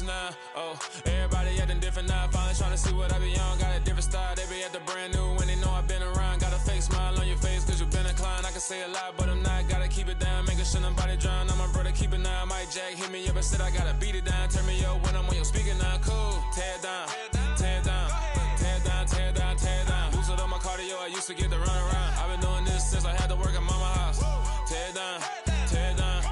version now. Oh, everybody acting different now. Finally trying to see what I be on. Got a different style. They be at the brand new when they know I've been around. Got a fake smile on your face cause you been inclined. I can say a lot, but I'm not. Gotta keep it down. Making sure nobody drown. I'm my brother, keep it now. Mike Jack hit me up and said I gotta beat it down. Turn me up when I'm on your speaker now. Cool. Tear it down. Tear it down. Tear it down. Tear it down. Tear it down. Lose it on my cardio. I used to get the run around. I've been doing this since I had to work at mama house. Tear it down. Tear it down.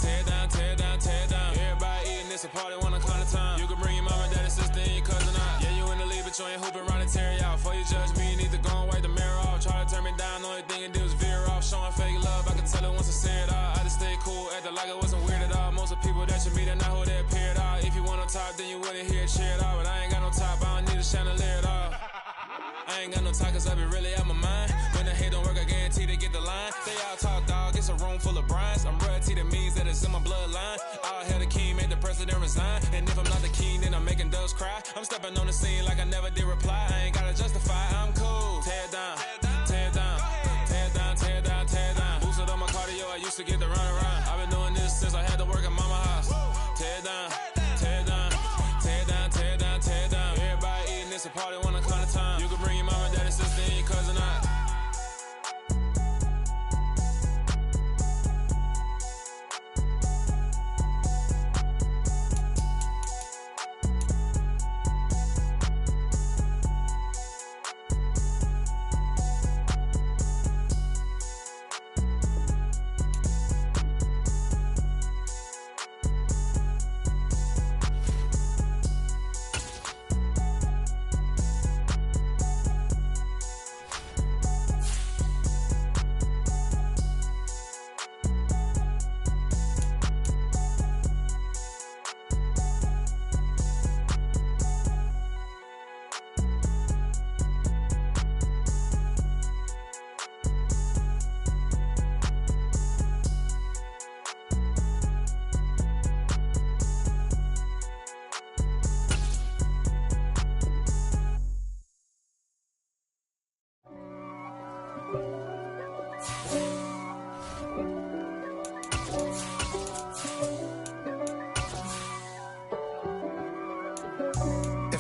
Tear it down. Tear it down. Tear it down. Everybody eating this a party one o'clock of time. You can bring your mama, daddy, sister, and your cousin out. Yeah, you in the league, but you ain't hooping around and tear you out. Before you judge me, you need to go and wipe the mirror off. Try to turn me down, the only thing you do is veer off. Showing fake love, I can tell it once I see it all. I just stay cool, acting like it wasn't weird at all. Most of the people that you meet are not who they appear at all. If you want on top, then you wouldn't hear it cheer at all. But I ain't got no top, I don't need a chandelier at all. I ain't got no time cause I be really out my mind. When the hate don't work, I guarantee they get the line. They all talk, dog, it's a room full of brines. I'm royalty, that means that it's in my bloodline. All hell the king, made the president resign. And if I'm not the king, then I'm making doves cry. I'm stepping on the scene like I never did reply. I ain't gotta justify, I'm cool. Tear it down, tear it down, tear it down, tear it down, tear it down. Boosted on my cardio, I used to get the run around. I've been doing this since I had to work at mama house. Tear it down, tear it down, tear it down, tear it down, tear it down. Everybody eating this a party 1 o'clock of time. You can bring your mama, daddy, sister, and your cousin out.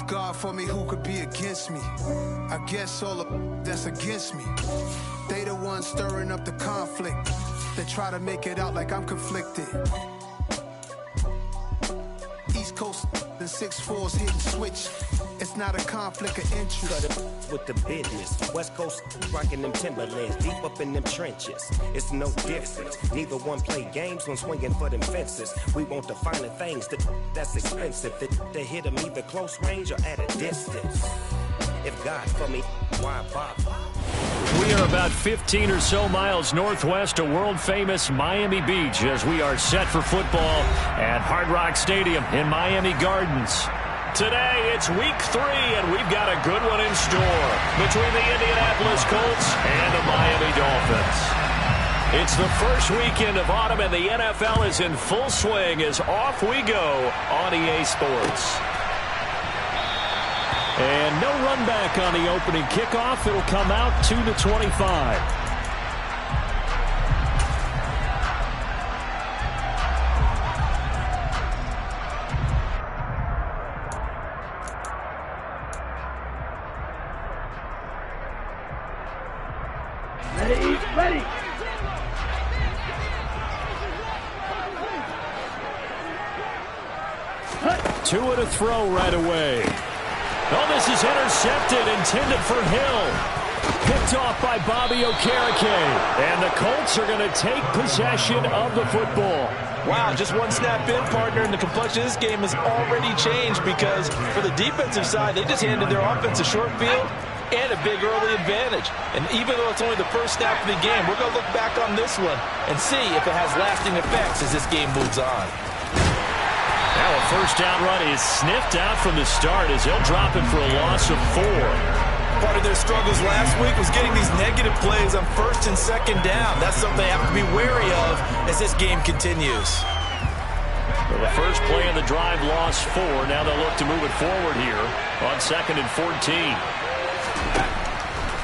God for me, who could be against me? I guess all of that's against me. They the ones stirring up the conflict. They try to make it out like I'm conflicted. East Coast and 6'4's hitting switch. It's not a conflict of interest. Cut it with the business. West Coast rocking them Timberlands, deep up in them trenches. It's no difference. Neither one play games when swinging for them fences. We want the finer things that's expensive. That hit them either close range or at a distance. If God for me, why bother? We are about 15 or so miles northwest of world-famous Miami Beach as we are set for football at Hard Rock Stadium in Miami Gardens. Today, it's week 3, and we've got a good one in store between the Indianapolis Colts and the Miami Dolphins. It's the first weekend of autumn, and the NFL is in full swing as off we go on EA Sports. And no run back on the opening kickoff. It'll come out 2-25. Ready. Tua to throw right away. Oh, this is intercepted, intended for Hill. Picked off by Bobby Okereke. And the Colts are going to take possession of the football. Wow, just one snap in, partner, and the complexion of this game has already changed because for the defensive side, they just handed their offense a short field and a big early advantage. And even though it's only the first snap of the game, we're going to look back on this one and see if it has lasting effects as this game moves on. Now a first down run is sniffed out from the start as they'll drop it for a loss of 4. Part of their struggles last week was getting these negative plays on first and second down. That's something they have to be wary of as this game continues. Well, the first play of the drive lost 4. Now they'll look to move it forward here on 2nd and 14.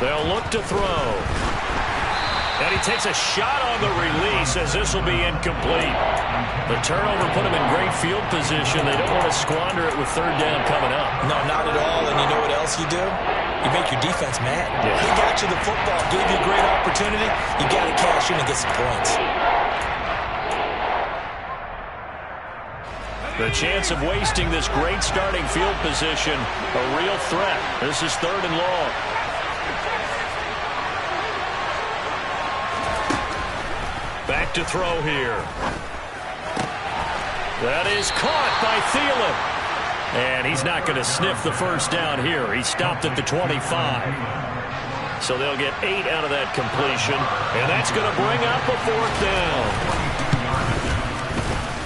They'll look to throw. And he takes a shot on the release as this will be incomplete. The turnover put him in great field position. They don't want to squander it with third down coming up. No, not at all. And you know what else you do? You make your defense mad. Yeah. He got you the football, gave you a great opportunity. You got to cash in and get some points. The chance of wasting this great starting field position, a real threat. This is 3rd and long. Back to throw here. That is caught by Thielen. And he's not going to sniff the first down here. He stopped at the 25. So they'll get 8 out of that completion. And that's going to bring up a 4th down.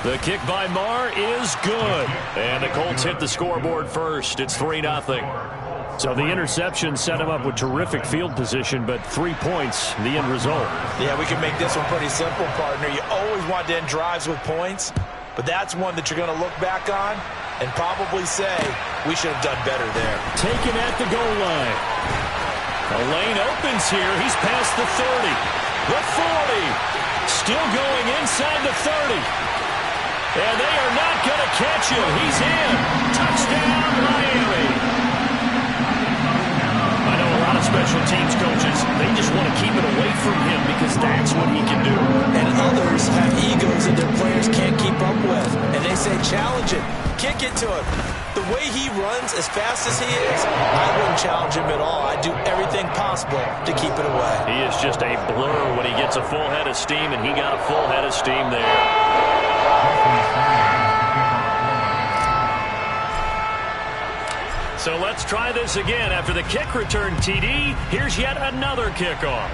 The kick by Marr is good. And the Colts hit the scoreboard first. It's 3-0. So the interception set him up with terrific field position, but 3 points, the end result. Yeah, we can make this one pretty simple, partner. You always want to end drives with points, but that's one that you're going to look back on and probably say, we should have done better there. Taken at the goal line. A lane opens here. He's past the 30. The 40. Still going inside the 30. And they are not going to catch him. He's in. Touchdown, Miami. I know a lot of special teams coaches, they just want to keep it away from him because that's what he can do. And others have egos that their players can't keep up with. And they say, challenge it. Kick it to him. The way he runs as fast as he is, I wouldn't challenge him at all. I'd do everything possible to keep it away. He is just a blur when he gets a full head of steam, and he got a full head of steam there. So let's try this again. After the kick return TD, here's yet another kickoff.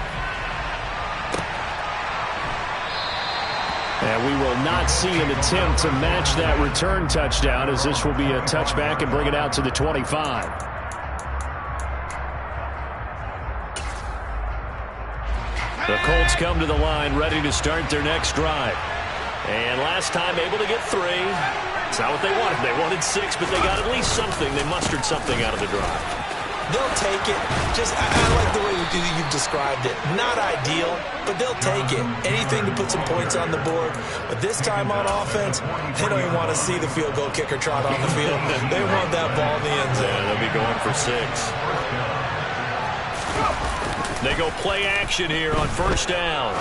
And we will not see an attempt to match that return touchdown, as this will be a touchback and bring it out to the 25. The Colts come to the line ready to start their next drive. And last time able to get 3. It's not what they wanted. They wanted 6, but they got at least something. They mustered something out of the drive. They'll take it. I like the way you've described it. Not ideal, but they'll take it. Anything to put some points on the board. But this time on offense, they don't even want to see the field goal kicker trot on the field. They want that ball in the end zone. Yeah, they'll be going for 6. They go play action here on first down.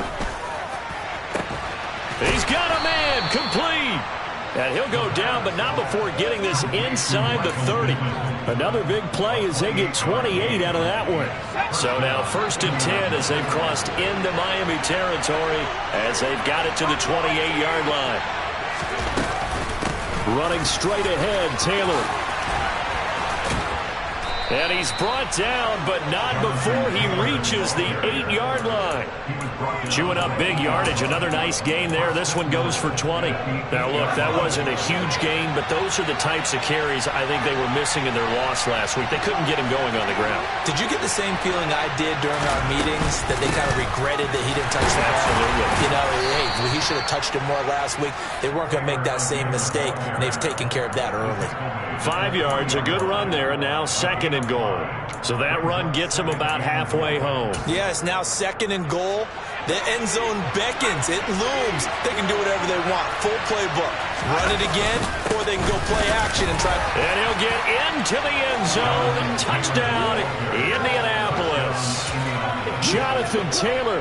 He's got a man, complete. And he'll go down, but not before getting this inside the 30. Another big play as they get 28 out of that one. So now 1st and 10 as they've crossed into Miami territory as they've got it to the 28-yard line. Running straight ahead, Taylor. And he's brought down, but not before he reaches the 8-yard line. Chewing up big yardage. Another nice gain there. This one goes for 20. Now, look, that wasn't a huge gain, but those are the types of carries I think they were missing in their loss last week. They couldn't get him going on the ground. Did you get the same feeling I did during our meetings, that they kind of regretted that he didn't touch the ball? Absolutely. You know, hey, he should have touched him more last week. They weren't going to make that same mistake, and they've taken care of that early. 5 yards, a good run there, and now 2nd and goal. So that run gets him about halfway home. Yeah, it's now 2nd and goal. The end zone beckons. It looms. They can do whatever they want. Full playbook. Run it again, or they can go play action and try. And he'll get into the end zone. Touchdown, Indianapolis. Jonathan Taylor,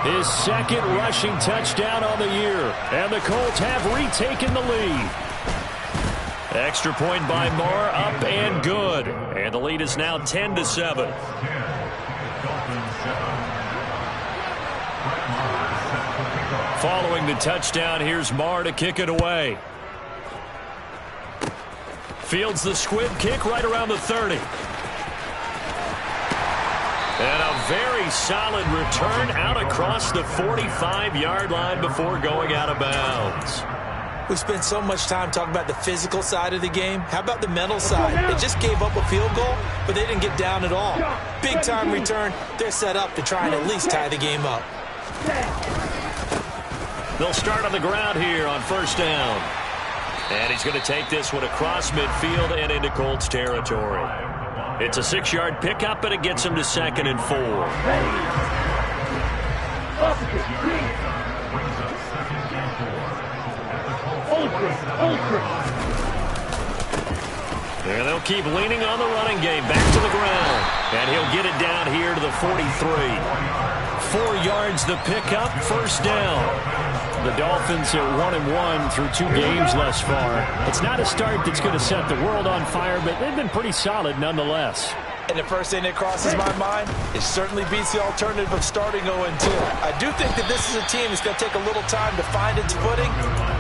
his 2nd rushing touchdown on the year. And the Colts have retaken the lead. Extra point by Marr, up and good. And the lead is now 10-7. Following the touchdown, here's Marr to kick it away. Fields the squib kick right around the 30. And a very solid return out across the 45-yard line before going out of bounds. We spent so much time talking about the physical side of the game. How about the mental side? They just gave up a field goal, but they didn't get down at all. Big-time return. They're set up to try and at least tie the game up. They'll start on the ground here on first down. And he's going to take this one across midfield and into Colts territory. It's a 6-yard pickup, and it gets him to 2nd and 4. And they'll keep leaning on the running game. Back to the ground. And he'll get it down here to the 43. 4 yards the pickup, first down. The Dolphins are 1-1 through 2 games thus far. It's not a start that's going to set the world on fire, but they've been pretty solid nonetheless. And the first thing that crosses my mind, it certainly beats the alternative of starting 0-2. I do think that this is a team that's going to take a little time to find its footing.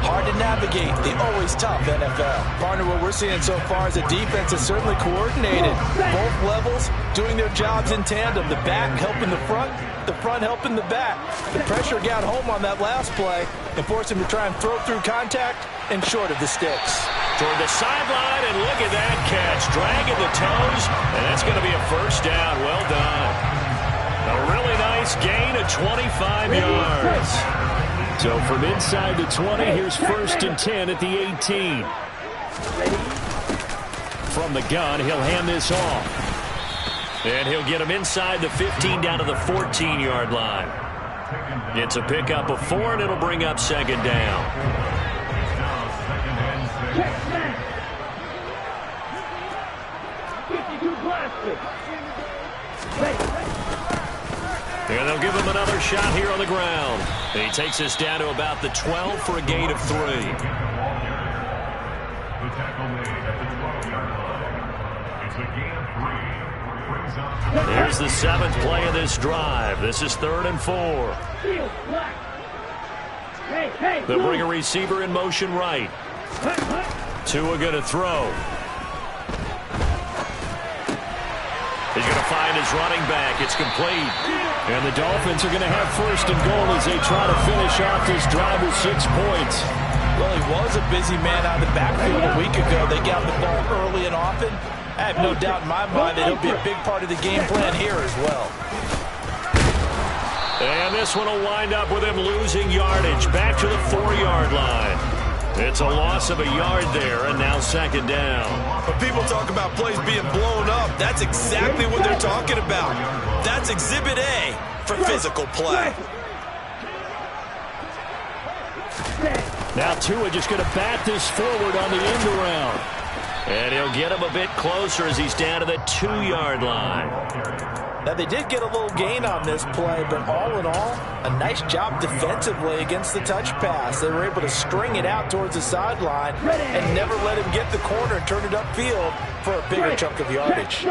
Hard to navigate the always tough NFL. Partner, what we're seeing so far is a defense that's certainly coordinated. Both levels doing their jobs in tandem. The back helping the front helping the back. The pressure got home on that last play and forced him to try and throw through contact and short of the sticks. Toward the sideline, and look at that catch. Dragging the toes, and that's going to be a first down. Well done. A really nice gain of 25 yards. So from inside the 20, here's 1st and 10 at the 18. From the gun, he'll hand this off. And he'll get him inside the 15 down to the 14-yard line. It's a pickup of 4, and it'll bring up 2nd down. And they'll give him another shot here on the ground. And he takes us down to about the 12 for a gain of 3. Here's the 7th play of this drive. This is 3rd and 4. They'll bring a receiver in motion right. Tua going to throw. He's going to find his running back. It's complete. And the Dolphins are going to have 1st and goal as they try to finish off this drive with 6 points. Well, he was a busy man out of the backfield a week ago. They got the ball early and often. I have no doubt in my mind that he'll be a big part of the game plan here as well. And this one will wind up with him losing yardage. Back to the 4-yard line. It's a loss of a yard there, and now 2nd down. When people talk about plays being blown up, that's exactly what they're talking about. That's Exhibit A for physical play. Now Tua just going to bat this forward on the end around. And he'll get him a bit closer as he's down to the 2-yard line. Now, they did get a little gain on this play, but all in all, a nice job defensively against the touch pass. They were able to string it out towards the sideline and never let him get the corner and turn it upfield for a bigger chunk of yardage.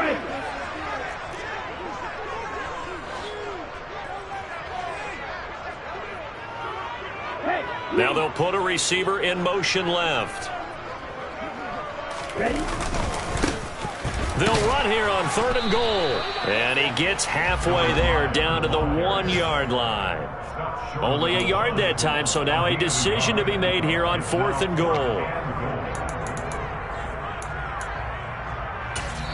Now they'll put a receiver in motion left. Ready? They'll run here on 3rd and goal. And he gets halfway there down to the 1-yard line. Only a yard that time, so now a decision to be made here on 4th and goal.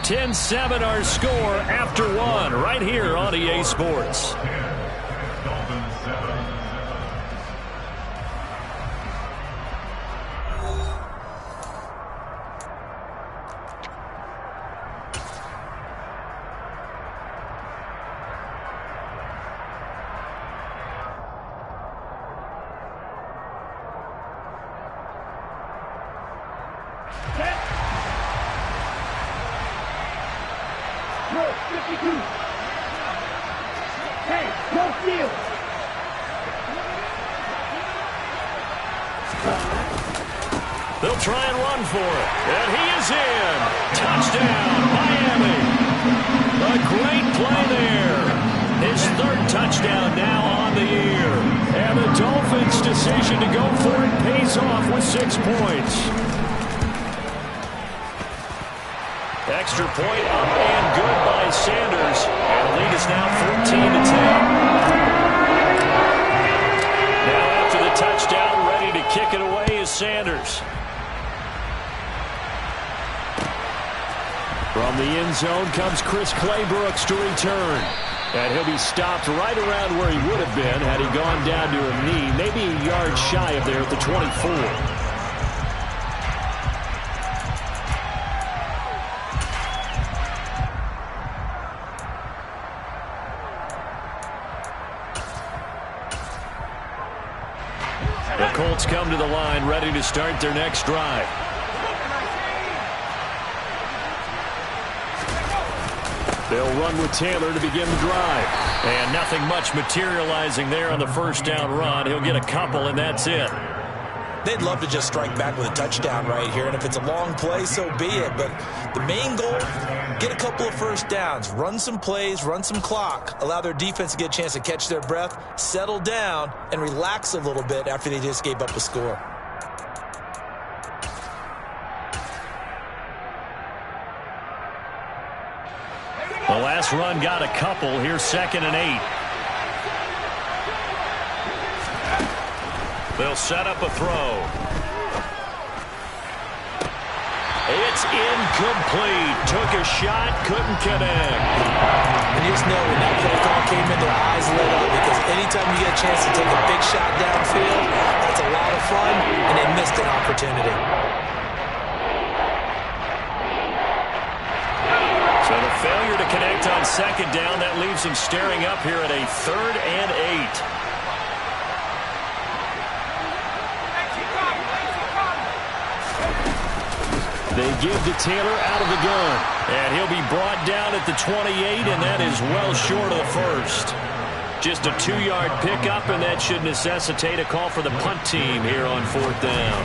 10-7 our score after 1 right here on EA Sports. They'll try and run for it. And he is in. Touchdown, Miami. A great play there. His 3rd touchdown now on the year. And the Dolphins' decision to go for it pays off with 6 points. Extra point up and good by Sanders. And the lead is now 14-10. Now after the touchdown, ready to kick it away is Sanders. From the end zone comes Chris Claybrooks to return. And he'll be stopped right around where he would have been had he gone down to a knee, maybe a yard shy of there at the 24. Colts come to the line, ready to start their next drive. They'll run with Taylor to begin the drive. And nothing much materializing there on the first down run. He'll get a couple, and that's it. They'd love to just strike back with a touchdown right here, and if it's a long play, so be it. But the main goal, get a couple of first downs, run some plays, run some clock, allow their defense to get a chance to catch their breath, settle down, and relax a little bit after they just gave up a score. The last run got a couple. Here's 2nd and 8. They'll set up a throw. It's incomplete. Took a shot, couldn't connect. And you just know when that play call came in, their eyes lit up, because anytime you get a chance to take a big shot downfield, that's a lot of fun, and they missed an opportunity. So the failure to connect on 2nd down, that leaves them staring up here at a 3rd and 8. They give to Taylor out of the gun. And he'll be brought down at the 28, and that is well short of the first. Just a 2-yard pickup, and that should necessitate a call for the punt team here on 4th down.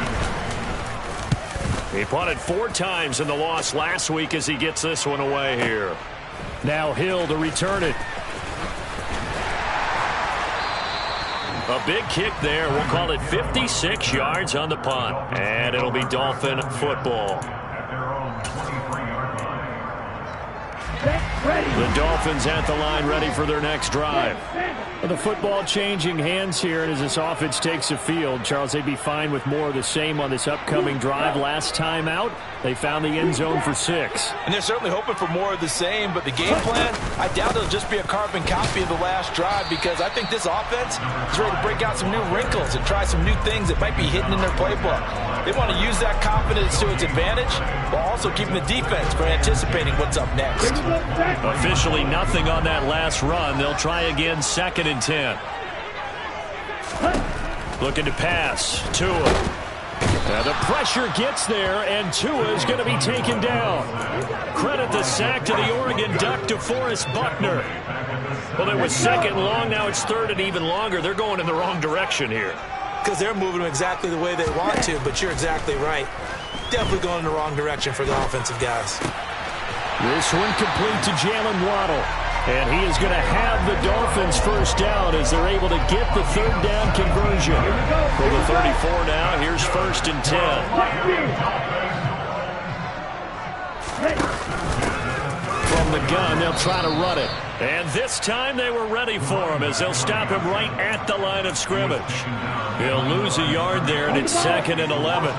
He punted 4 times in the loss last week as he gets this one away here. Now Hill to return it. A big kick there. We'll call it 56 yards on the punt. And it'll be Dolphin football. The Dolphins at the line, ready for their next drive. The football changing hands here, and as this offense takes the field, Charles, they'd be fine with more of the same on this upcoming drive. Last time out, they found the end zone for 6. And they're certainly hoping for more of the same, but the game plan, I doubt it'll just be a carbon copy of the last drive, because I think this offense is ready to break out some new wrinkles and try some new things that might be hidden in their playbook. They want to use that confidence to its advantage, while also keeping the defense from anticipating what's up next. Officially nothing on that last run. They'll try again, 2nd and 10. Looking to pass. Tua. The pressure gets there, and Tua is going to be taken down. Credit the sack to the Oregon Duck, DeForest Buckner. Well, it was 2nd and long. Now it's 3rd and even longer. They're going in the wrong direction here. Because they're moving exactly the way they want to, but you're exactly right. Definitely going in the wrong direction for the offensive guys. This one complete to Jalen Waddle. And he is going to have the Dolphins first down as they're able to get the 3rd down conversion. For the 34 now, here's 1st and 10. From the gun, they'll try to run it. And this time they were ready for him as they'll stop him right at the line of scrimmage. He'll lose a yard there, and it's 2nd and 11.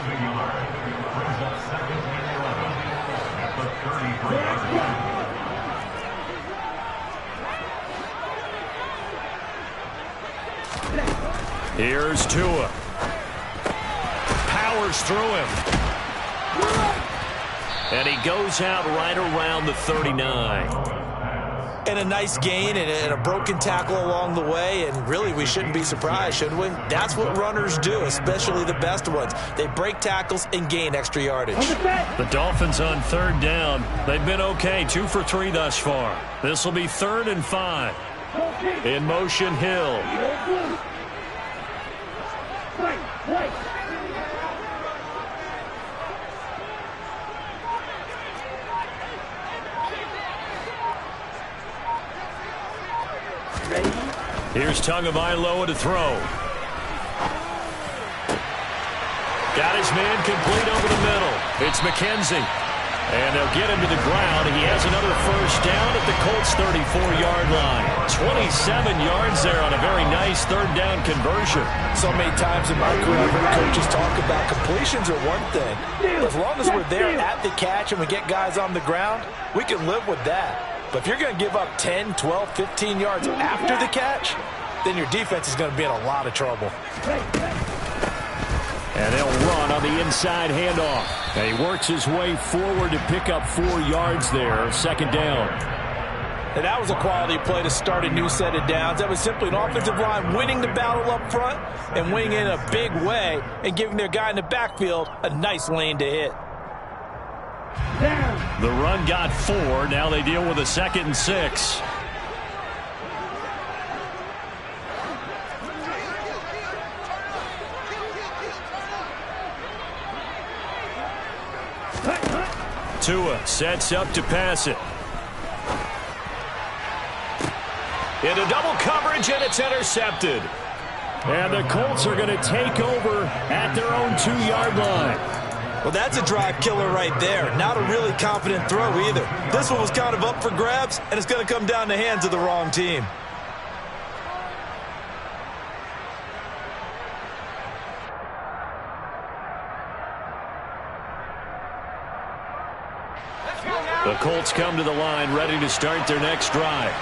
Here's Tua. Powers through him. And he goes out right around the 39. And a nice gain and a broken tackle along the way, and really we shouldn't be surprised, should we? That's what runners do, especially the best ones. They break tackles and gain extra yardage. The Dolphins on 3rd down. They've been okay, 2 for 3 thus far. This will be 3rd and 5. In motion, Hill. Here's Tagovailoa to throw. Got his man complete over the middle. It's McKenzie. And they'll get him to the ground. He has another first down at the Colts' 34-yard line. 27 yards there on a very nice 3rd down conversion. So many times in my career, I've heard coaches talk about completions are one thing. As long as we're there at the catch and we get guys on the ground, we can live with that. But if you're going to give up 10, 12, 15 yards after the catch, then your defense is going to be in a lot of trouble. And they'll run on the inside handoff. And he works his way forward to pick up 4 yards there. 2nd down. And that was a quality play to start a new set of downs. That was simply an offensive line winning the battle up front and winning in a big way and giving their guy in the backfield a nice lane to hit. The run got 4. Now they deal with a 2nd and 6. Tua sets up to pass it. Into double coverage, and it's intercepted. And the Colts are going to take over at their own 2-yard line. Well, that's a drive killer right there. Not a really confident throw either. This one was kind of up for grabs, and it's going to come down the hands of the wrong team. The Colts come to the line, ready to start their next drive.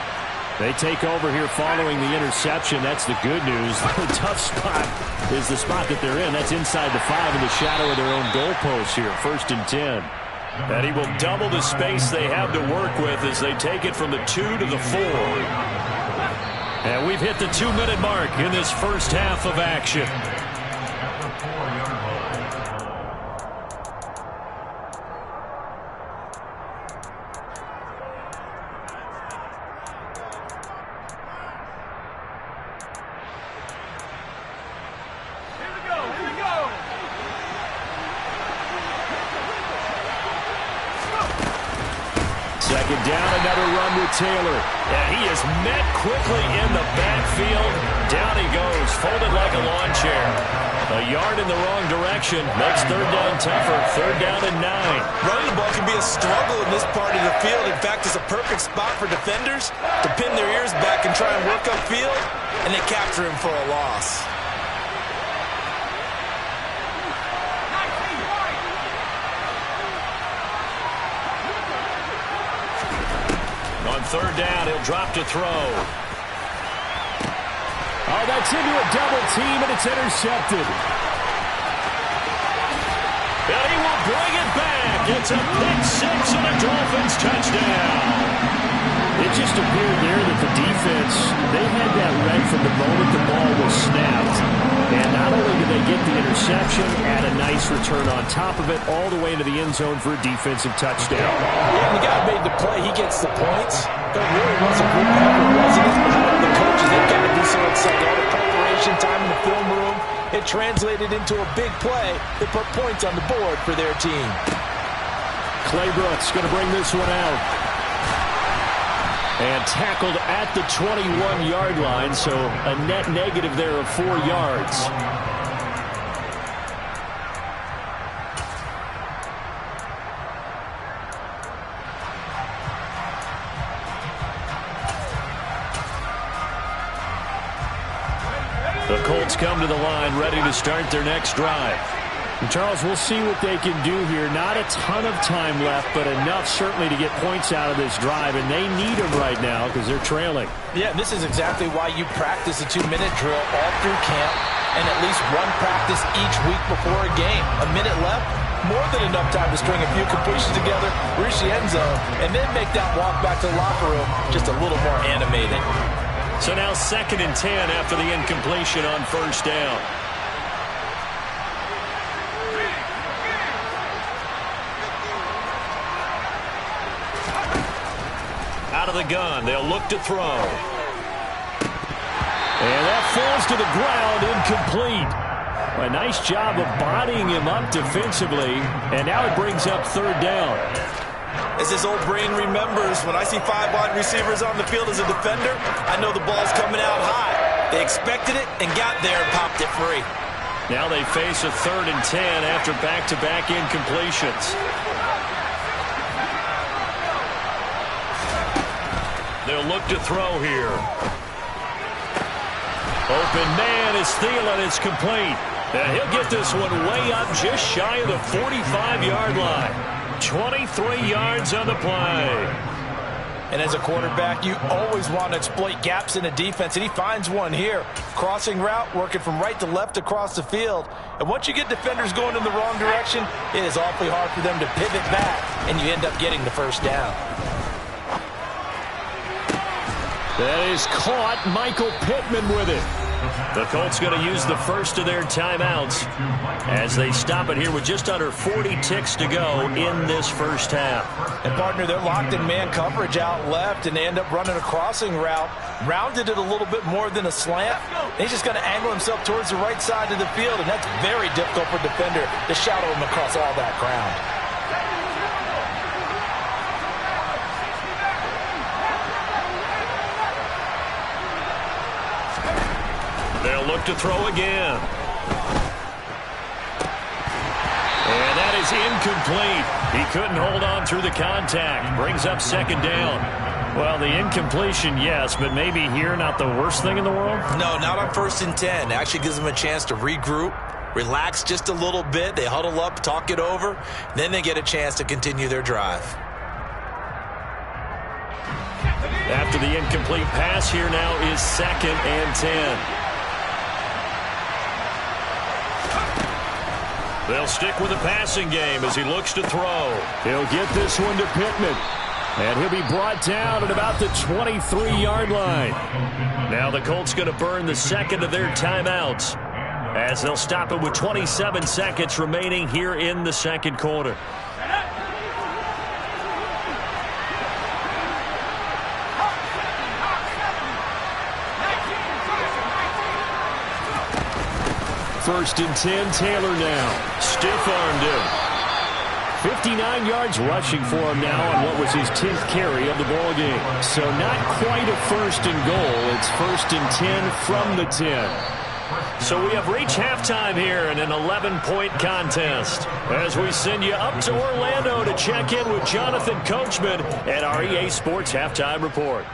They take over here following the interception. That's the good news. The tough spot is the spot that they're in. That's inside the 5 in the shadow of their own goalpost here. 1st and 10. And he will double the space they have to work with as they take it from the 2 to the 4. And we've hit the 2-minute mark in this first half of action. Second down, another run with Taylor. And he is met quickly in the backfield. Down he goes, folded like a lawn chair. A yard in the wrong direction makes 3rd down tougher. 3rd down and 9. Running the ball can be a struggle in this part of the field. In fact, it's a perfect spot for defenders to pin their ears back and try and work upfield, and they capture him for a loss. On 3rd down, he'll drop to throw. Oh, that's into a double team, and it's intercepted. And he will bring it back. It's a pick 6 and a Dolphins touchdown. It just appeared there that the defense, they had that read from the moment the ball was snapped. And not only did they get the interception, add a nice return on top of it, all the way into the end zone for a defensive touchdown. Yeah, the guy made the play. He gets the points. But it really was a group effort, wasn't it? The coaches, they've got to do so excited. All the preparation time in the film room, it translated into a big play that put points on the board for their team. Claybrook's going to bring this one out. And tackled at the 21-yard line, so a net negative there of 4 yards. The Colts come to the line, ready to start their next drive. And Charles, we'll see what they can do here. Not a ton of time left, but enough certainly to get points out of this drive, and they need them right now because they're trailing. Yeah, this is exactly why you practice a 2-minute drill all through camp and at least one practice each week before a game. A minute left, more than enough time to string a few completions together, reach the end zone, and then make that walk back to the locker room just a little more animated. So now 2nd and 10 after the incompletion on 1st down. Out of the gun, they'll look to throw. And that falls to the ground, incomplete. A nice job of bodying him up defensively, and now it brings up 3rd down. As his old brain remembers, when I see 5 wide receivers on the field as a defender, I know the ball's coming out high. They expected it and got there and popped it free. Now they face a 3rd and 10 after back-to-back incompletions. They'll look to throw here. Open man is Thielen. It's complete. And he'll get this one way up just shy of the 45-yard line. 23 yards on the play. And as a quarterback, you always want to exploit gaps in a defense, and he finds one here. Crossing route, working from right to left across the field. And once you get defenders going in the wrong direction, it is awfully hard for them to pivot back, and you end up getting the 1st down. That is caught. Michael Pittman with it. The Colts going to use the first of their timeouts as they stop it here with just under 40 ticks to go in this first half. And, partner, they're locked in man coverage out left, and they end up running a crossing route. Rounded it a little bit more than a slant. He's just going to angle himself towards the right side of the field, and that's very difficult for a defender to shadow him across all that ground. They'll look to throw again. And that is incomplete. He couldn't hold on through the contact. Brings up second down. Well, the incompletion, yes, but maybe here not the worst thing in the world? No, not on 1st and 10. It actually gives them a chance to regroup, relax just a little bit. They huddle up, talk it over. Then they get a chance to continue their drive. After the incomplete pass, here now is 2nd and 10. They'll stick with the passing game as he looks to throw. He'll get this one to Pittman. And he'll be brought down at about the 23-yard line. Now the Colts going to burn the second of their timeouts as they'll stop it with 27 seconds remaining here in the second quarter. First and 10, Taylor now. Stiff-armed him. 59 yards rushing for him now on what was his 10th carry of the ball game. So not quite a 1st and goal. It's 1st and 10 from the 10. So we have reached halftime here in an 11-point contest as we send you up to Orlando to check in with Jonathan Coachman at our EA Sports Halftime Report.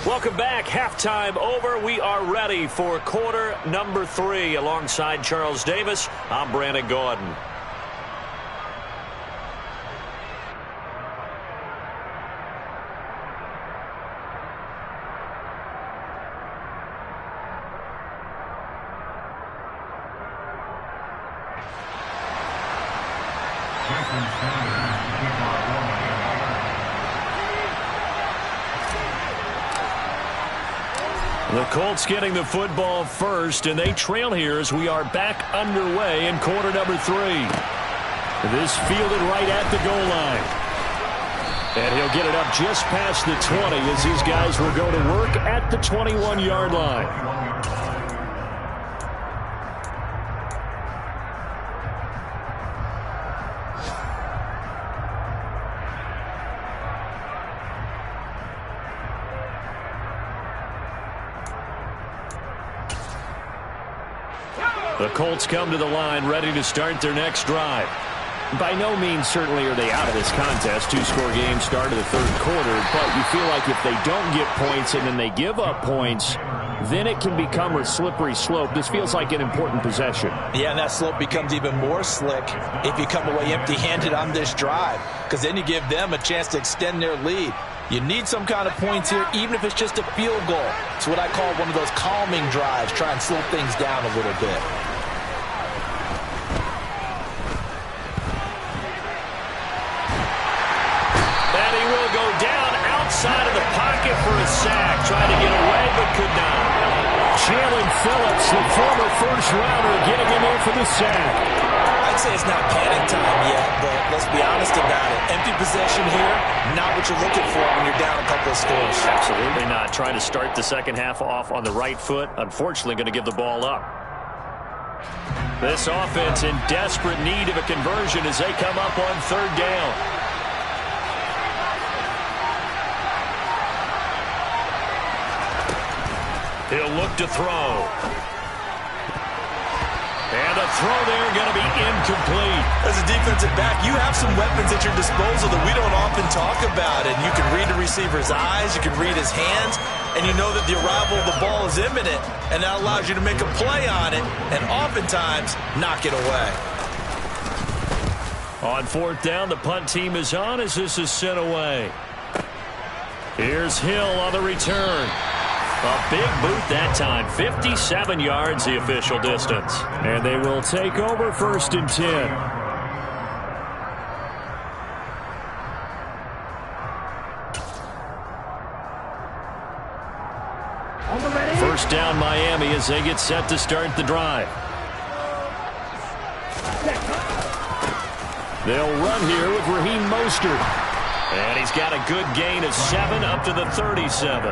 Welcome back. Halftime over. We are ready for quarter number 3. Alongside Charles Davis, I'm Brandon Gordon. The Colts getting the football first, and they trail here as we are back underway in quarter number 3. This fielded right at the goal line. And he'll get it up just past the 20 as these guys will go to work at the 21-yard line. The Colts come to the line ready to start their next drive. By no means certainly are they out of this contest. 2-score game start of the third quarter, but you feel like if they don't get points and then they give up points, then it can become a slippery slope. This feels like an important possession. Yeah, and that slope becomes even more slick if you come away empty-handed on this drive, because then you give them a chance to extend their lead. You need some kind of points here, even if it's just a field goal. It's what I call one of those calming drives. Try and slow things down a little bit. And he will go down outside of the pocket for a sack. Trying to get away, but could not. Jalen Phillips, the former first-rounder, getting in there for the sack. I'd say it's not panic time yet, but let's be honest about it. Empty possession here, not what you're looking for when you're down a couple of scores. Absolutely not. Trying to start the second half off on the right foot. Unfortunately, going to give the ball up. This offense in desperate need of a conversion as they come up on third down. He'll look to throw. And a throw there going to be incomplete. As a defensive back, you have some weapons at your disposal that we don't often talk about. And you can read the receiver's eyes, you can read his hands, and you know that the arrival of the ball is imminent, and that allows you to make a play on it and oftentimes knock it away. On fourth down, the punt team is on as this is sent away. Here's Hill on the return. A big boot that time. 57 yards the official distance. And they will take over 1st and 10. First down Miami as they get set to start the drive. They'll run here with Raheem Mostert. And he's got a good gain of 7 up to the 37.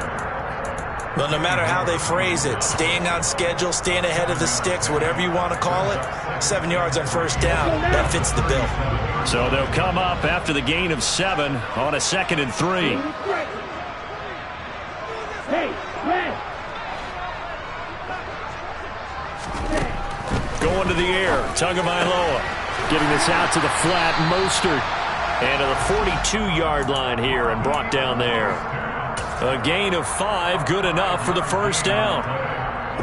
Well, no matter how they phrase it, staying on schedule, staying ahead of the sticks, whatever you want to call it, 7 yards on first down, that fits the bill. So they'll come up after the gain of 7 on a 2nd and 3. Going to the air, Tagovailoa. Getting this out to the flat, Mostert. And to the 42-yard line here and brought down there. A gain of 5, good enough for the first down.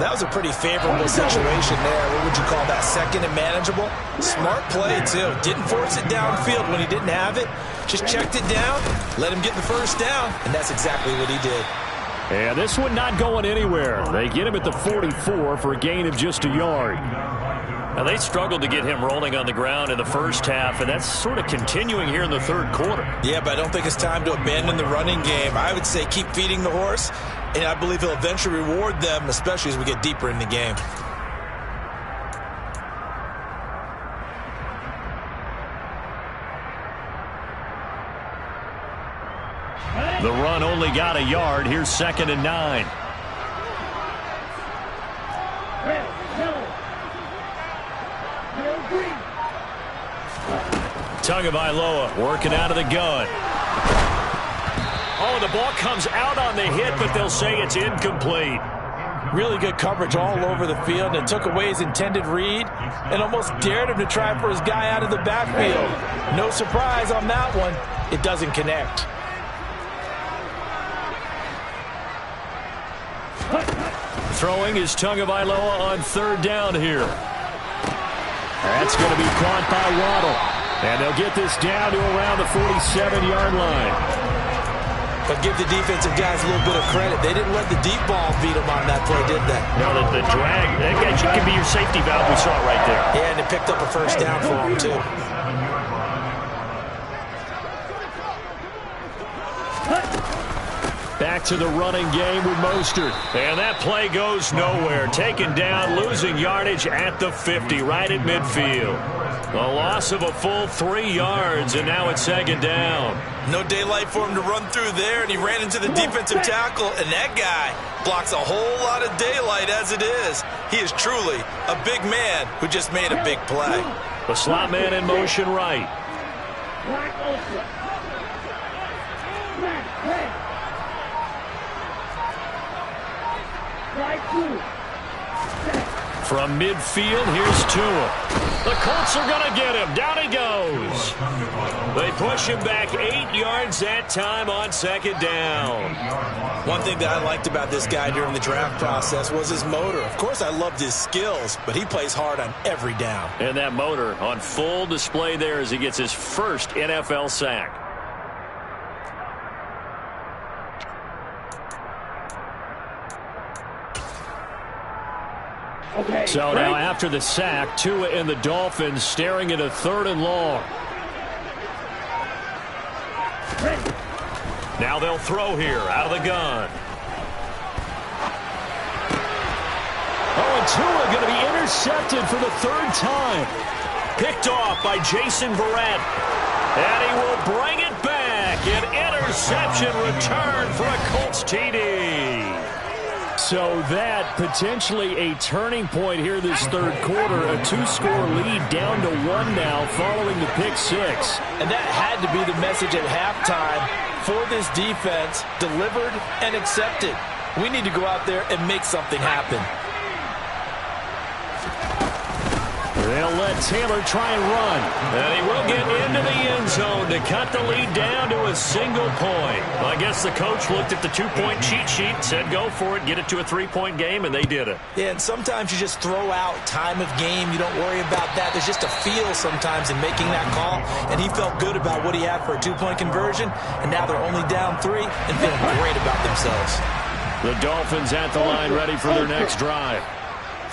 That was a pretty favorable situation there. What would you call that? 2nd and manageable? Smart play, too. Didn't force it downfield when he didn't have it. Just checked it down, let him get the first down, and that's exactly what he did. And this one not going anywhere. They get him at the 44 for a gain of just a yard. Now, they struggled to get him rolling on the ground in the first half, and that's sort of continuing here in the 3rd quarter. Yeah, but I don't think it's time to abandon the running game. I would say keep feeding the horse, and I believe he'll eventually reward them, especially as we get deeper in the game. The run only got a yard. Here's 2nd and 9. Tagovailoa working out of the gun. Oh, the ball comes out on the hit, but they'll say it's incomplete. Really good coverage all over the field, and took away his intended read and almost dared him to try for his guy out of the backfield. No surprise on that one. It doesn't connect. Throwing is Tagovailoa on 3rd down here. That's going to be caught by Waddle. And they'll get this down to around the 47-yard line. But give the defensive guys a little bit of credit. They didn't let the deep ball beat them on that play, did they? No, the drag, that can be your safety valve. We saw it right there. Yeah, and it picked up a first down for them, too. Back to the running game with Mostert. And that play goes nowhere. Taken down, losing yardage at the 50, right at midfield. A loss of a full 3 yards, and now it's 2nd down. No daylight for him to run through there, and he ran into the defensive tackle, and that guy blocks a whole lot of daylight as it is. He is truly a big man who just made a big play. The slot man in motion right. From midfield, here's Tua. The Colts are going to get him. Down he goes. They push him back 8 yards that time on 2nd down. One thing that I liked about this guy during the draft process was his motor. Of course, I loved his skills, but he plays hard on every down. And that motor on full display there as he gets his first NFL sack. Okay, so now after the sack, Tua and the Dolphins staring at a 3rd and long. Now they'll throw here out of the gun. Oh, and Tua going to be intercepted for the 3rd time. Picked off by Jason Verrett. And he will bring it back. An interception return for a Colts TD. So that potentially a turning point here this 3rd quarter. A 2-score lead down to 1 now following the pick 6. And that had to be the message at halftime for this defense. Delivered and accepted. We need to go out there and make something happen. They'll let Taylor try and run. And he will get into the end zone to cut the lead down to a single point. I guess the coach looked at the 2-point cheat sheet, said go for it, get it to a 3-point game, and they did it. Yeah, and sometimes you just throw out time of game. You don't worry about that. There's just a feel sometimes in making that call, and he felt good about what he had for a 2-point conversion, and now they're only down 3 and feeling great about themselves. The Dolphins at the line ready for their next drive.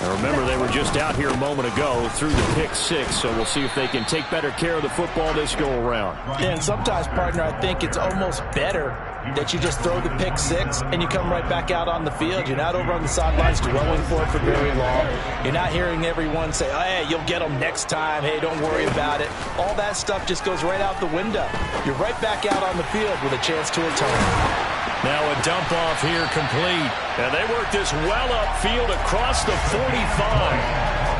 Now remember, they were just out here a moment ago through the pick six, so we'll see if they can take better care of the football this go-around. Yeah, and sometimes, partner, I think it's almost better that you just throw the pick six and you come right back out on the field. You're not over on the sidelines dwelling for it for very long. You're not hearing everyone say, oh, hey, you'll get them next time. Hey, don't worry about it. All that stuff just goes right out the window. You're right back out on the field with a chance to atone. Now a dump off here complete. And they work this well upfield across the 45.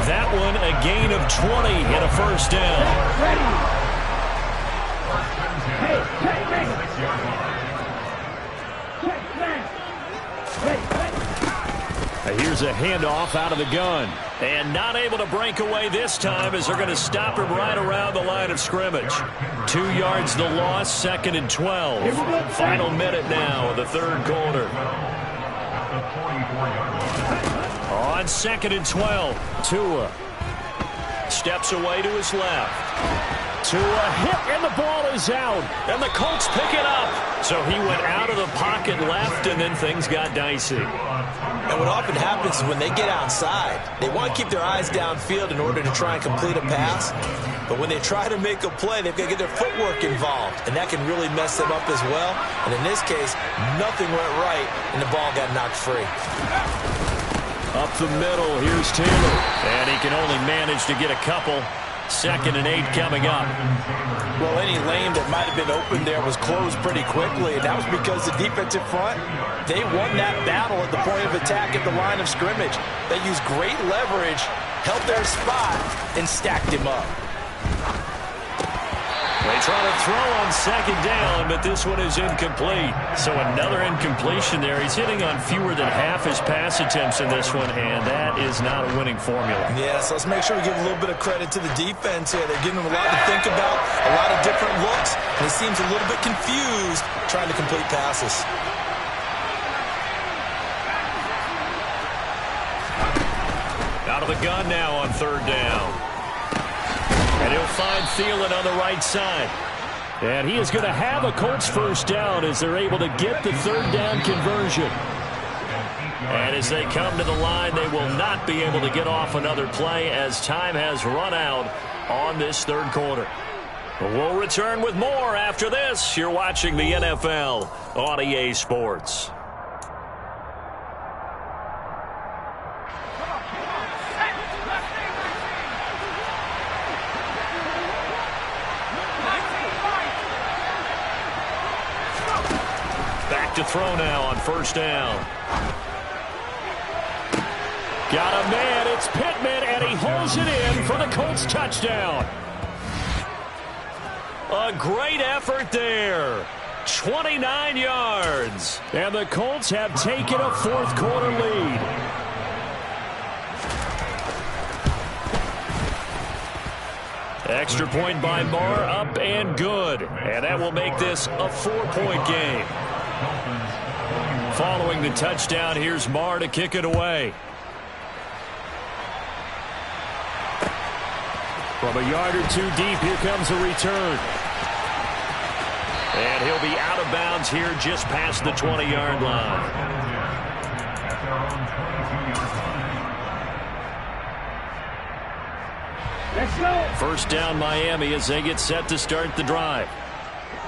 That one a gain of 20 and a first down. Here's a handoff out of the gun. And not able to break away this time as they're going to stop him right around the line of scrimmage. 2 yards the loss, 2nd and 12. Final minute now of the third quarter. On 2nd and 12, Tua steps away to his left. Tua hit, and the ball is out. And the Colts pick it up. So he went out of the pocket left, and then things got dicey. And what often happens is when they get outside, they want to keep their eyes downfield in order to try and complete a pass. But when they try to make a play, they've got to get their footwork involved, and that can really mess them up as well. And in this case, nothing went right, and the ball got knocked free. Up the middle, here's Taylor. And he can only manage to get a couple. 2nd and 8 coming up. Well, any lane that might have been open there was closed pretty quickly, and that was because the defensive front, they won that battle at the point of attack at the line of scrimmage. They used great leverage, held their spot, and stacked him up. They try to throw on 2nd down, but this one is incomplete. So another incompletion there. He's hitting on fewer than half his pass attempts in this one, and that is not a winning formula. Yeah, so let's make sure we give a little bit of credit to the defense here. They're giving him a lot to think about, a lot of different looks, and he seems a little bit confused trying to complete passes. Out of the gun now on 3rd down. And he'll find Thielen on the right side. And he is going to have a Colts first down as they're able to get the 3rd down conversion. And as they come to the line, they will not be able to get off another play as time has run out on this 3rd quarter. We'll return with more after this. You're watching the NFL on EA Sports. To throw now on 1st down. Got a man, it's Pittman, and he holds it in for the Colts touchdown. A great effort there. 29 yards. And the Colts have taken a 4th quarter lead. Extra point by Marr, up and good. And that will make this a 4-point game. Following the touchdown, here's Marr to kick it away. From a yard or two deep, here comes a return. And he'll be out of bounds here just past the 20-yard line. Let's go. First down Miami as they get set to start the drive.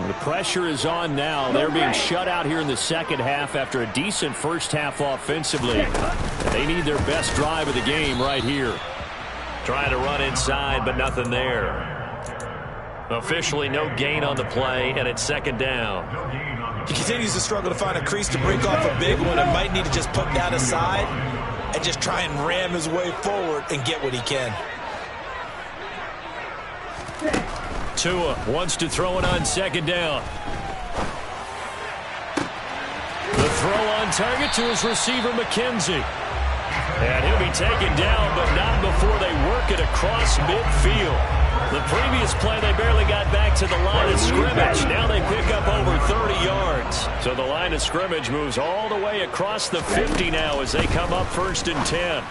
The pressure is on now. They're being shut out here in the second half after a decent first half offensively. They need their best drive of the game right here. Trying to run inside, but nothing there. Officially no gain on the play, and it's 2nd down. He continues to struggle to find a crease to break off a big one and might need to just put that aside and just try and ram his way forward and get what he can. Tua wants to throw it on 2nd down. The throw on target to his receiver, McKenzie. And he'll be taken down, but not before they work it across midfield. The previous play, they barely got back to the line of scrimmage. Now they pick up over 30 yards. So the line of scrimmage moves all the way across the 50 now as they come up 1st and 10.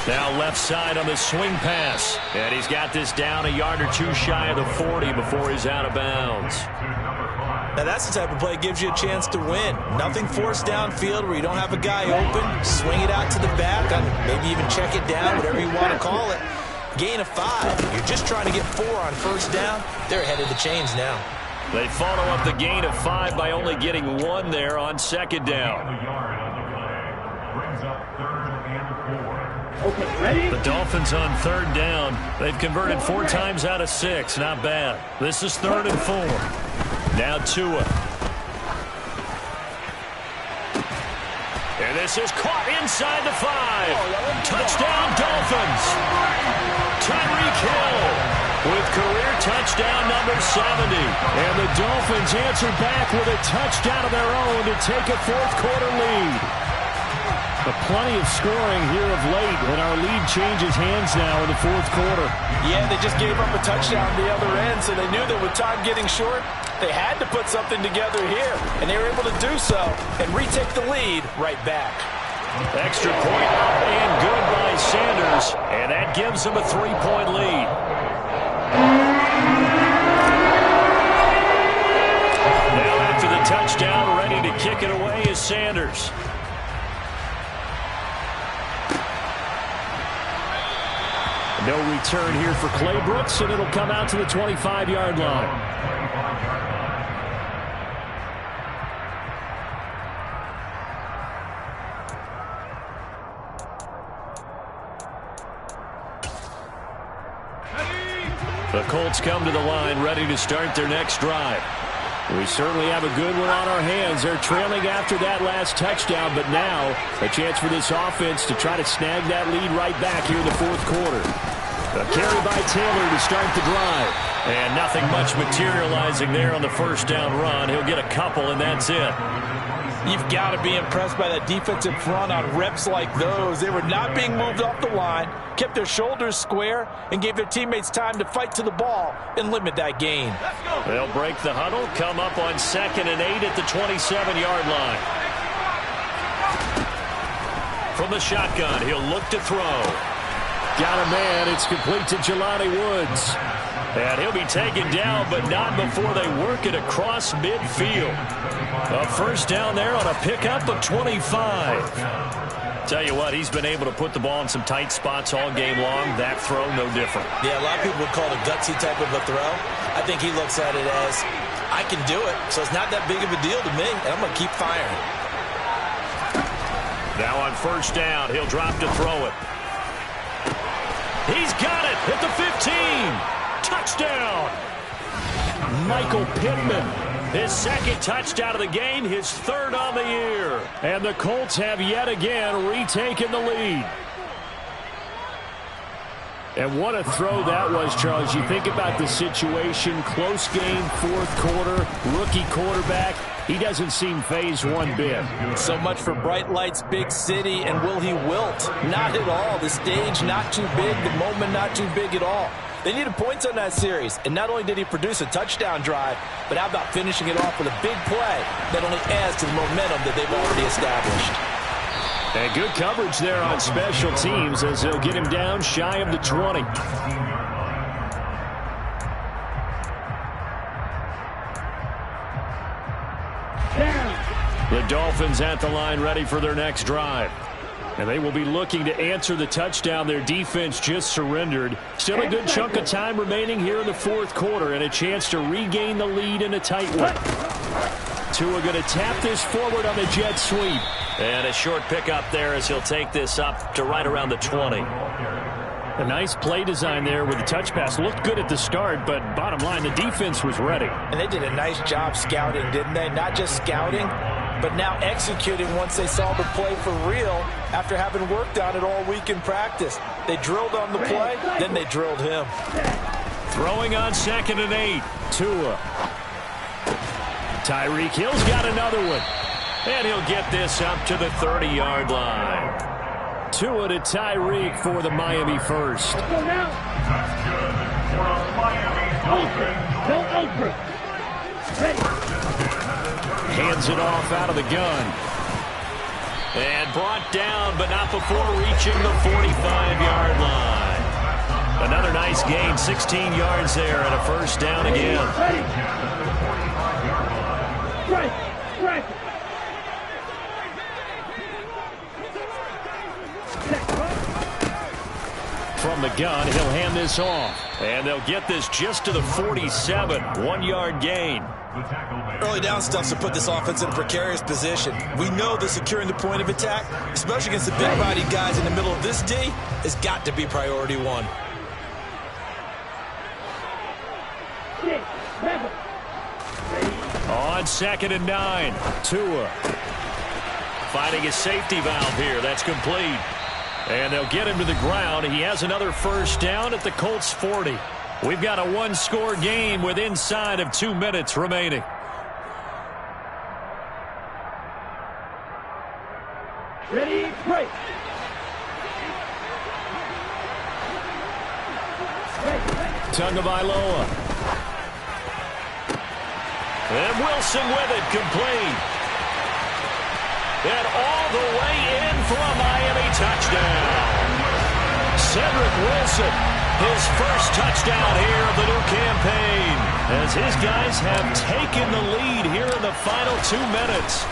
Now left side on the swing pass. And he's got this down a yard or two shy of the 40 before he's out of bounds. Now, that's the type of play that gives you a chance to win. Nothing forced downfield where you don't have a guy open. Swing it out to the back, maybe even check it down, whatever you want to call it. Gain of 5. You're just trying to get 4 on first down. They're ahead of the chains now. They follow up the gain of 5 by only getting 1 there on second down. Okay, ready? The Dolphins on third down. They've converted 4 times out of 6. Not bad. This is 3rd and 4. Now Tua. And this is caught inside the 5. Touchdown, Dolphins. Tyreek Hill with career touchdown number 70. And the Dolphins answer back with a touchdown of their own to take a 4th quarter lead. But plenty of scoring here of late, and our lead changes hands now in the 4th quarter. Yeah, they just gave up a touchdown the other end, so they knew that with time getting short, they had to put something together here, and they were able to do so and retake the lead right back. Extra point up and good by Sanders, and that gives them a 3-point lead. Now after the touchdown, ready to kick it away is Sanders. No return here for Clay Brooks, and it'll come out to the 25-yard line. The Colts come to the line, ready to start their next drive. We certainly have a good one on our hands. They're trailing after that last touchdown, but now a chance for this offense to try to snag that lead right back here in the 4th quarter. A carry by Taylor to start the drive. And nothing much materializing there on the first down run. He'll get a couple, and that's it. You've got to be impressed by that defensive front on reps like those. They were not being moved off the line, kept their shoulders square, and gave their teammates time to fight to the ball and limit that gain. They'll break the huddle, come up on 2nd and 8 at the 27-yard line. From the shotgun, he'll look to throw. Got a man. It's complete to Jelani Woods. And he'll be taken down, but not before they work it across midfield. A first down there on a pickup of 25. Tell you what, he's been able to put the ball in some tight spots all game long. That throw, no different. Yeah, a lot of people would call it a gutsy type of a throw. I think he looks at it as, I can do it, so it's not that big of a deal to me, and I'm going to keep firing. Now on first down, he'll drop to throw it. He's got it at the 15. Touchdown. Michael Pittman. His 2nd touchdown of the game, his 3rd on the year. And the Colts have yet again retaken the lead. And what a throw that was, Charles. You think about the situation, close game, 4th quarter, rookie quarterback. He doesn't seem phased one bit. So much for bright lights, big city, and will he wilt? Not at all. The stage not too big, the moment not too big at all. They needed points on that series, and not only did he produce a touchdown drive, but how about finishing it off with a big play that only adds to the momentum that they've already established. And good coverage there on special teams as they'll get him down shy of the 20. The Dolphins at the line ready for their next drive. And they will be looking to answer the touchdown their defense just surrendered. Still a good chunk of time remaining here in the 4th quarter and a chance to regain the lead in a tight one. Tua going to tap this forward on the jet sweep. And a short pickup there as he'll take this up to right around the 20. A nice play design there with the touch pass. Looked good at the start, but bottom line, the defense was ready. And they did a nice job scouting, didn't they? Not just scouting, but now executing once they saw the play for real after having worked on it all week in practice. They drilled on the play, then they drilled him. Throwing on 2nd and 8. Tua. Tyreek Hill's got another one. And he'll get this up to the 30-yard line. Tua to Tyreek for the Miami first. Let's go now. Ultra. Ready. Hands it off out of the gun. And brought down, but not before reaching the 45-yard line. Another nice gain, 16 yards there, and a first down again. practice. From the gun, he'll hand this off. And they'll get this just to the 47. 1-yard gain. Early down stuffs to put this offense in a precarious position. We know that securing the point of attack, especially against the big-bodied guys in the middle of this D, has got to be priority one. 6, 7. On 2nd and 9. Tua finding a safety valve here. That's complete. And they'll get him to the ground. He has another first down at the Colts 40. We've got a one-score game with inside of 2 minutes remaining. Ready, break. Tagovailoa. And Wilson with it, complete. And all the way in for a Miami touchdown. Cedric Wilson, his first touchdown here of the new campaign, as his guys have taken the lead here in the final 2 minutes.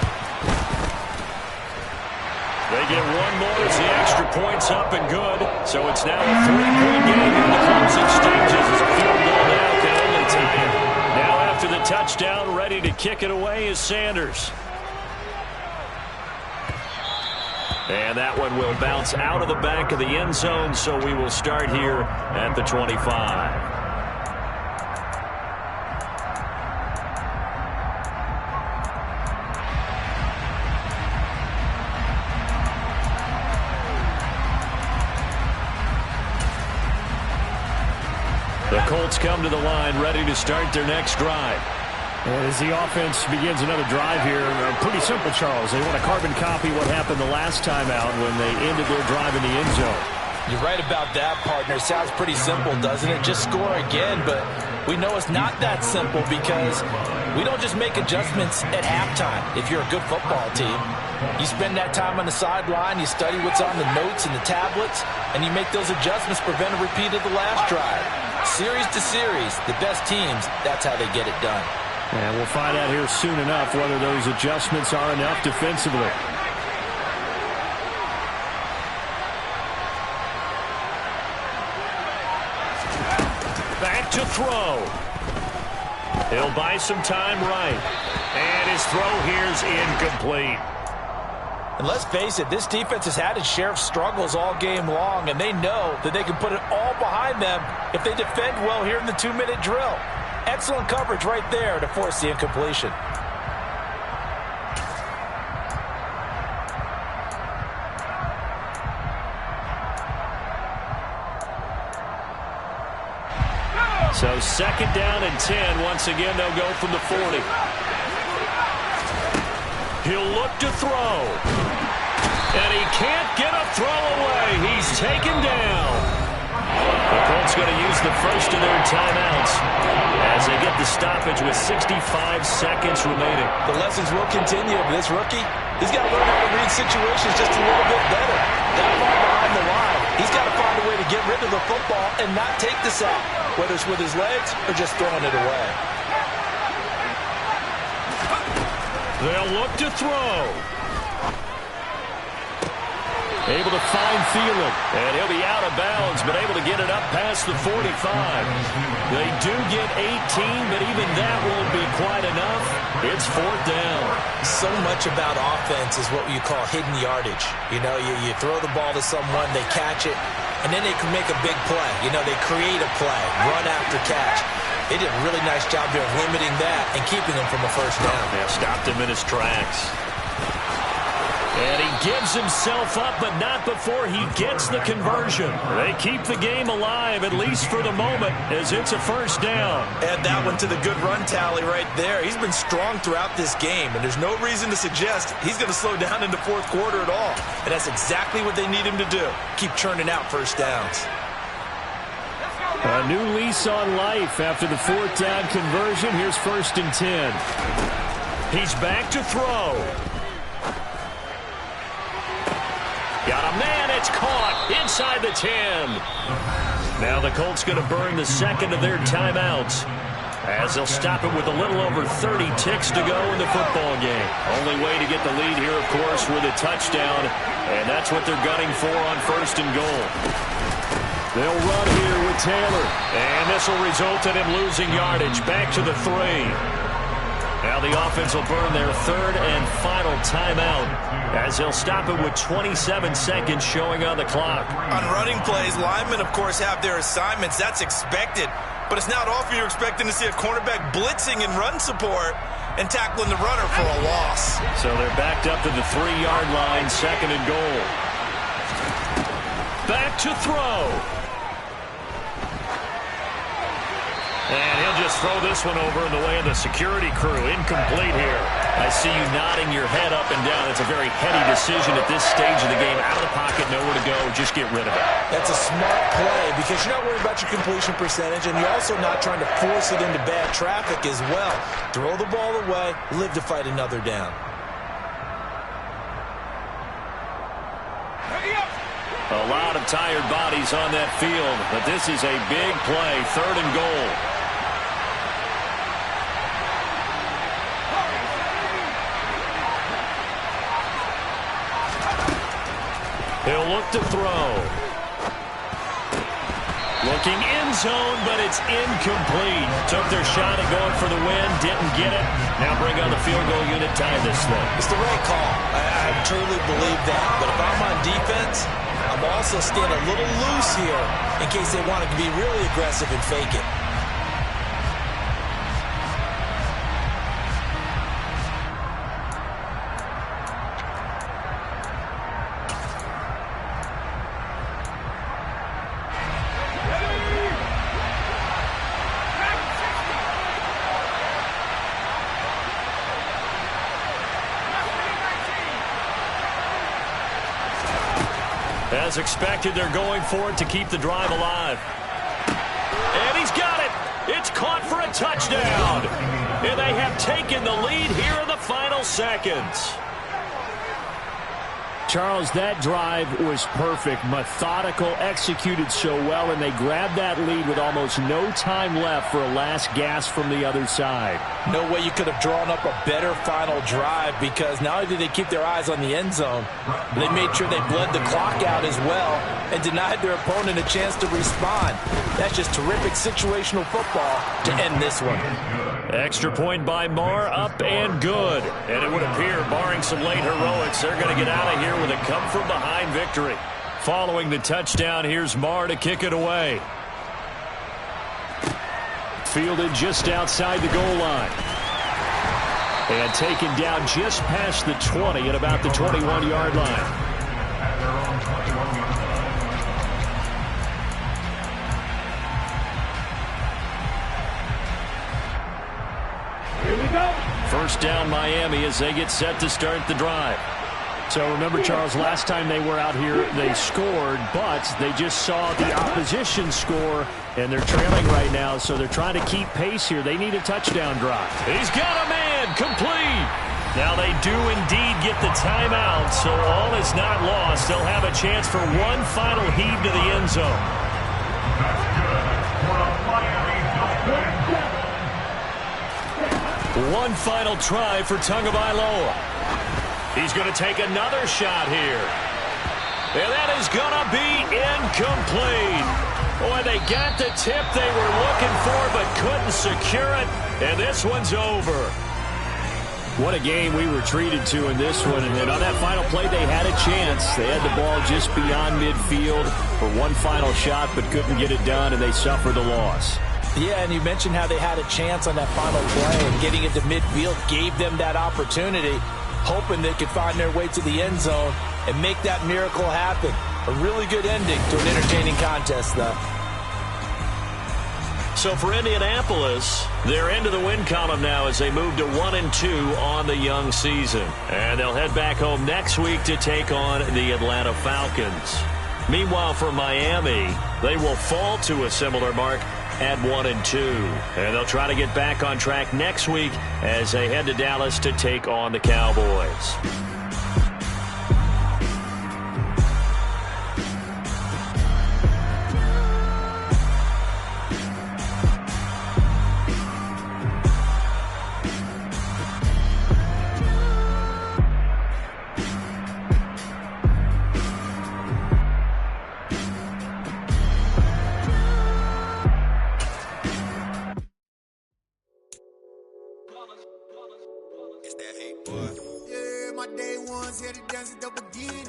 They get one more as the extra point's up and good. So it's now a 3-point game in the closing stages as a field goal now can only tie it. Now after the touchdown, ready to kick it away is Sanders. And that one will bounce out of the back of the end zone, so we will start here at the 25. The Colts come to the line ready to start their next drive. And as the offense begins another drive here, pretty simple, Charles. They want to carbon copy what happened the last time out when they ended their drive in the end zone. You're right about that, partner. Sounds pretty simple, doesn't it? Just score again, but we know it's not that simple because we don't just make adjustments at halftime if you're a good football team. You spend that time on the sideline, you study what's on the notes and the tablets, and you make those adjustments to prevent a repeat of the last drive. Series to series, the best teams, that's how they get it done. And we'll find out here soon enough whether those adjustments are enough defensively. Back to throw. He'll buy some time right. And his throw here's incomplete. And let's face it, this defense has had its share of struggles all game long, and they know that they can put it all behind them if they defend well here in the 2-minute drill. Excellent coverage right there to force the incompletion. So 2nd down and 10. Once again, they'll go from the 40. He'll look to throw. And he can't get a throw away. He's taken down. The Colts going to use the first of their timeouts as they get the stoppage with 65 seconds remaining. The lessons will continue, but this rookie, he's got to learn how to read situations just a little bit better. That far behind the line, he's got to find a way to get rid of the football and not take the sack, whether it's with his legs or just throwing it away. They'll look to throw. Able to find Thielen, and he'll be out of bounds, but able to get it up past the 45. They do get 18, but even that won't be quite enough. It's 4th down. So much about offense is what you call hidden yardage. You know, you throw the ball to someone, they catch it, and then they can make a big play. You know, they create a play, run after catch. They did a really nice job here of limiting that and keeping him from a first down. Yeah, stopped him in his tracks. And he gives himself up, but not before he gets the conversion. They keep the game alive, at least for the moment, as it's a first down. Add that one to the good run tally right there. He's been strong throughout this game, and there's no reason to suggest he's going to slow down in the 4th quarter at all. And that's exactly what they need him to do. Keep churning out first downs. A new lease on life after the 4th down conversion. Here's 1st and 10. He's back to throw. Got a man, it's caught inside the 10. Now the Colts going to burn the 2nd of their timeouts. as they'll stop it with a little over 30 ticks to go in the football game. Only way to get the lead here, of course, with a touchdown, and that's what they're gunning for on 1st and goal. They'll run here with Taylor, and this will result in him losing yardage. Back to the 3. Now the offense will burn their 3rd and final timeout as they'll stop it with 27 seconds showing on the clock. On running plays, linemen, of course, have their assignments. That's expected. But it's not often you're expecting to see a cornerback blitzing in run support and tackling the runner for a loss. So they're backed up to the 3-yard line, 2nd and goal. Back to throw. And he'll just throw this one over in the way of the security crew. Incomplete here. I see you nodding your head up and down. It's a very heady decision at this stage of the game. Out of the pocket, nowhere to go. Just get rid of it. That's a smart play because you're not worried about your completion percentage, and you're also not trying to force it into bad traffic as well. Throw the ball away, live to fight another down. A lot of tired bodies on that field, but this is a big play. 3rd and goal. He'll look to throw. Looking end zone, but it's incomplete. Took their shot at going for the win, didn't get it. Now bring on the field goal unit, tie this thing. It's the right call. I truly believe that. But if I'm on defense, I'm also staying a little loose here in case they want to be really aggressive and fake it. As expected, they're going for it to keep the drive alive. And he's got it. It's caught for a touchdown. And they have taken the lead here in the final seconds. Charles, that drive was perfect, methodical, executed so well, and they grabbed that lead with almost no time left for a last gasp from the other side. No way you could have drawn up a better final drive because not only did they keep their eyes on the end zone, they made sure they bled the clock out as well and denied their opponent a chance to respond. That's just terrific situational football to end this one. Extra point by Marr, up and good. And it would appear, barring some late heroics, they're going to get out of here with a come-from-behind victory. Following the touchdown, here's Marr to kick it away. Fielded just outside the goal line. And taken down just past the 20 at about the 21-yard line. First down Miami as they get set to start the drive. So remember, Charles, last time they were out here, they scored, but they just saw the opposition score, and they're trailing right now, so they're trying to keep pace here. They need a touchdown drive. He's got a man, complete. Now they do indeed get the timeout, so all is not lost. They'll have a chance for one final heave to the end zone. One final try for Tagovailoa. He's going to take another shot here. And that is going to be incomplete. Boy, they got the tip they were looking for but couldn't secure it. And this one's over. What a game we were treated to in this one. And on that final play, they had a chance. They had the ball just beyond midfield for one final shot but couldn't get it done, and they suffered the loss. Yeah, and you mentioned how they had a chance on that final play, and getting into midfield gave them that opportunity, hoping they could find their way to the end zone and make that miracle happen. A really good ending to an entertaining contest, though. So for Indianapolis, they're into the win column now as they move to 1-2 on the young season. And they'll head back home next week to take on the Atlanta Falcons. Meanwhile, for Miami, they will fall to a similar mark at 1-2. And they'll try to get back on track next week as they head to Dallas to take on the Cowboys. day ones, here to dance at the beginning.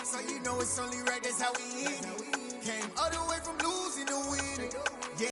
So you know it's only right, that's how we end it. Came all the